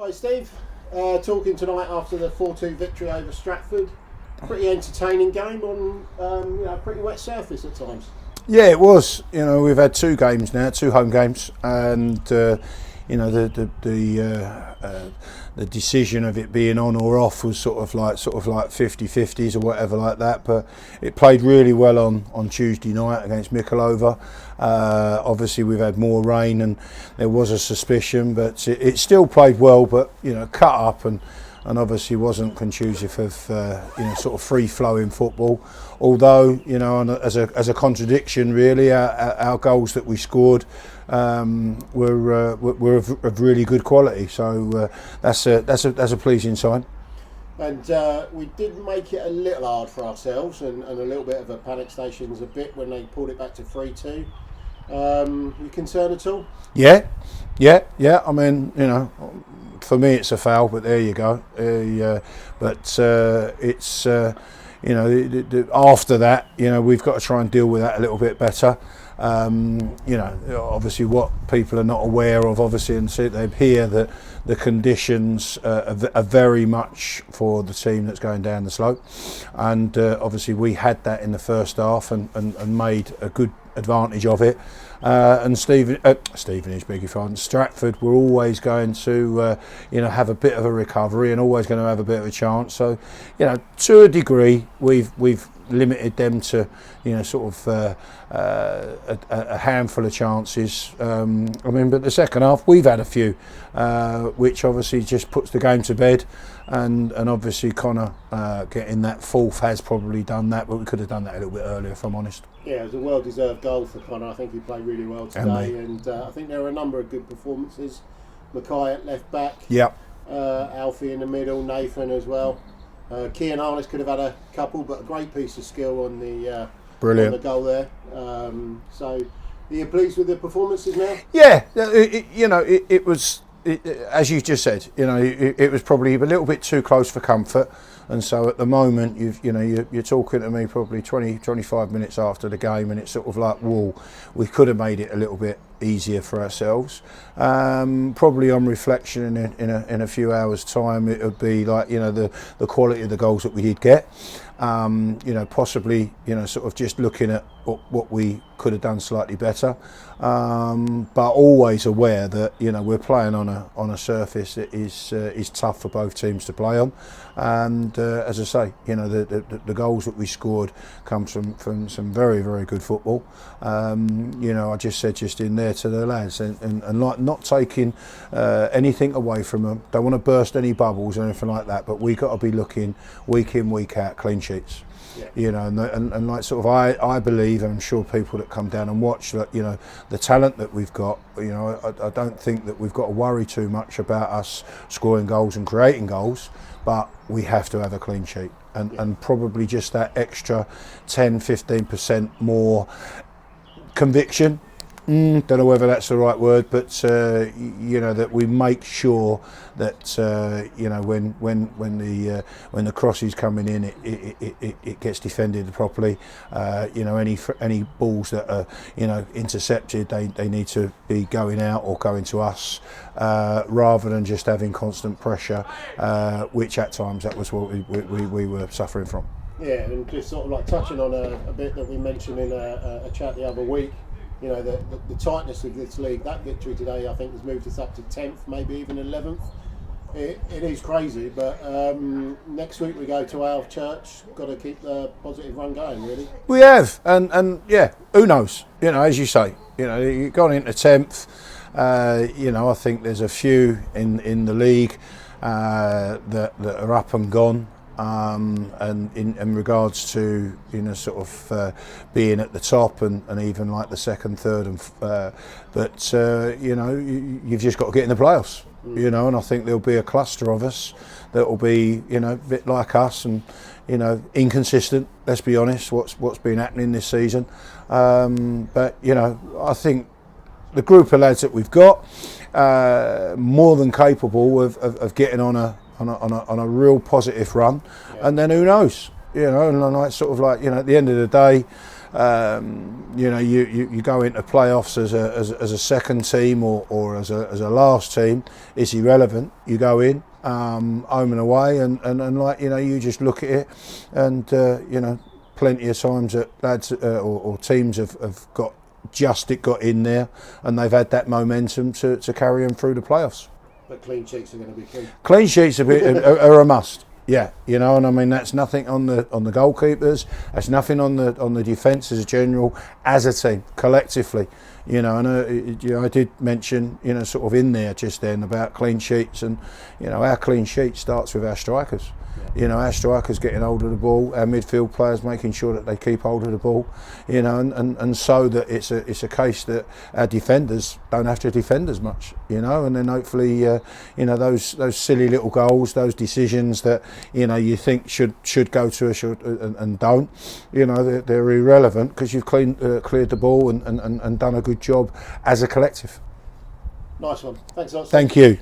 Hi Steve, talking tonight after the 4-2 victory over Stratford. Pretty entertaining game on pretty wet surface at times. Yeah, it was. We've had two games now, two home games, and the decision of it being on or off was sort of like 50-50s or whatever like that. But it played really well on Tuesday night against Mikolova. Obviously, we've had more rain, and there was a suspicion, but it still played well. But cut up and obviously wasn't conducive of sort of free flowing football. Although as a contradiction, really, our goals that we scored were of really good quality. So that's a pleasing sign. And we did make it a little hard for ourselves, and a little bit of a panic stations a bit when they pulled it back to 3-2. You concerned at all? Yeah. I mean, for me it's a foul, but there you go. It's after that, we've got to try and deal with that a little bit better. Obviously what people are not aware of, obviously, and see they hear that the conditions are very much for the team that's going down the slope, and obviously we had that in the first half and made a good advantage of it. And Stevenage, beg your pardon, Stratford were always going to have a bit of a recovery and always going to have a bit of a chance. So to a degree we've limited them to a handful of chances. But the second half we've had a few, which obviously just puts the game to bed, and obviously Connor getting that fourth has probably done that, but we could have done that a little bit earlier, if I'm honest. Yeah, it was a well-deserved goal for Connor. I think he played really well today, and I think there were a number of good performances. Mackay at left back, Alfie in the middle, Nathan as well. Kean Harness could have had a couple, but a great piece of skill on the goal there. So, are you pleased with the performances now? Yeah, it was, as you just said, it was probably a little bit too close for comfort. And so at the moment, you're talking to me probably 20-25 minutes after the game, and it's sort of like, whoa, we could have made it a little bit easier for ourselves. Probably on reflection in a few hours' time, it would be like the quality of the goals that we did get. Possibly sort of just looking at what we could have done slightly better, but always aware that we're playing on a surface that is tough for both teams to play on. And as I say, the goals that we scored comes from some very, very good football. I just said just in there to the lads, and like not taking anything away from them. Don't want to burst any bubbles or anything like that, but we got to be looking week in, week out clean sheets. Yeah. And like sort of I believe, and I'm sure people that come down and watch that, the talent that we've got, I don't think that we've got to worry too much about us scoring goals and creating goals, but we have to have a clean sheet, and probably just that extra 10-15% more conviction. Don't know whether that's the right word, but that we make sure that when the cross is coming in, it gets defended properly. Any balls that are intercepted, they need to be going out or going to us, rather than just having constant pressure, which at times that was what we were suffering from. Yeah, and just sort of like touching on a bit that we mentioned in a chat the other week. The tightness of this league. That victory today, I think, has moved us up to 10th, maybe even 11th. It is crazy, but next week we go to our church. Got to keep the positive run going, really. We have, and yeah, who knows? As you say, you've gone into 10th. I think there's a few in the league that are up and gone. And in regards to being at the top and even like the second, third, but you've just got to get in the playoffs. And I think there'll be a cluster of us that will be a bit like us and inconsistent. Let's be honest. What's been happening this season, but I think the group of lads that we've got more than capable of getting on a real positive run, and then who knows, and like sort of like at the end of the day, you know, you go into playoffs as a second team or as a last team, it's irrelevant. You go in home and away, and like, you know, you just look at it, and you know, plenty of times that lads or teams have got in there, and they've had that momentum to carry them through the playoffs. But clean sheets are going to be key. Clean sheets are a must. Yeah, you know, and I mean, that's nothing on the goalkeepers. That's nothing on the defence as a general, as a team, collectively. You know, and you know, I did mention, you know, sort of in there just then about clean sheets, and you know, our clean sheet starts with our strikers. You know, our strikers getting hold of the ball, our midfield players making sure that they keep hold of the ball, you know, and so that it's a case that our defenders don't have to defend as much, you know, and then hopefully, you know, those silly little goals, those decisions that, you know, you think should go to us and don't, you know, they're irrelevant because you've cleared the ball and done a good job as a collective. Nice one. Thanks a lot. Thank you.